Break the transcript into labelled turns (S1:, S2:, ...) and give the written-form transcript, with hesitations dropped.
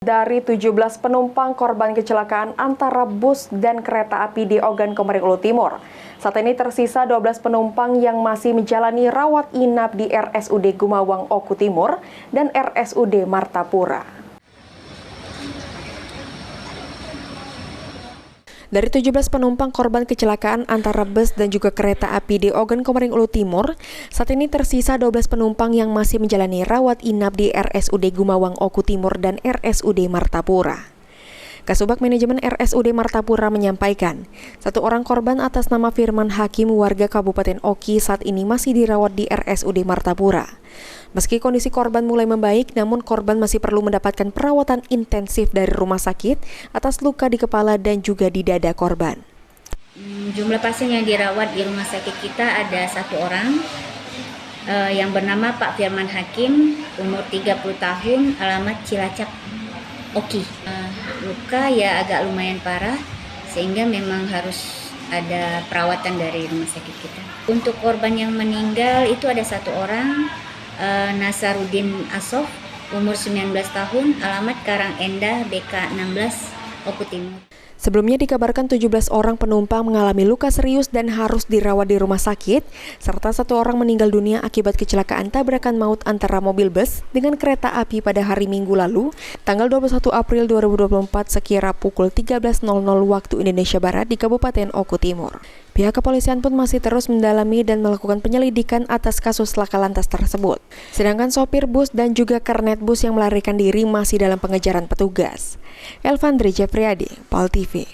S1: Dari 17 penumpang korban kecelakaan antara bus dan kereta api di Ogan Komering Ulu Timur, saat ini tersisa 12 penumpang yang masih menjalani rawat inap di RSUD Gumawang Oku Timur dan RSUD Martapura. Dari 17 penumpang korban kecelakaan antara bus dan juga kereta api di Ogan Komering Ulu Timur, saat ini tersisa 12 penumpang yang masih menjalani rawat inap di RSUD Gumawang Oku Timur dan RSUD Martapura. Kasubag Manajemen RSUD Martapura menyampaikan, satu orang korban atas nama Firman Hakim warga Kabupaten Oki saat ini masih dirawat di RSUD Martapura. Meski kondisi korban mulai membaik, namun korban masih perlu mendapatkan perawatan intensif dari rumah sakit atas luka di kepala dan juga di dada korban.
S2: Jumlah pasien yang dirawat di rumah sakit kita ada satu orang yang bernama Pak Firman Hakim, umur 30 tahun, alamat Cilacap, Oki. Luka ya agak lumayan parah, sehingga memang harus ada perawatan dari rumah sakit kita. Untuk korban yang meninggal itu ada satu orang, Nasaruddin Asof, umur 19 tahun, alamat Karangenda, BK 16, Oku Timur.
S1: Sebelumnya dikabarkan 17 orang penumpang mengalami luka serius dan harus dirawat di rumah sakit, serta satu orang meninggal dunia akibat kecelakaan tabrakan maut antara mobil bus dengan kereta api pada hari Minggu lalu, tanggal 21 April 2024 sekira pukul 13.00 waktu Indonesia Barat di Kabupaten Oku Timur. Pihak kepolisian pun masih terus mendalami dan melakukan penyelidikan atas kasus laka lantas tersebut. Sedangkan sopir bus dan juga kernet bus yang melarikan diri masih dalam pengejaran petugas. Elvandri Jefriadi, PAL TV.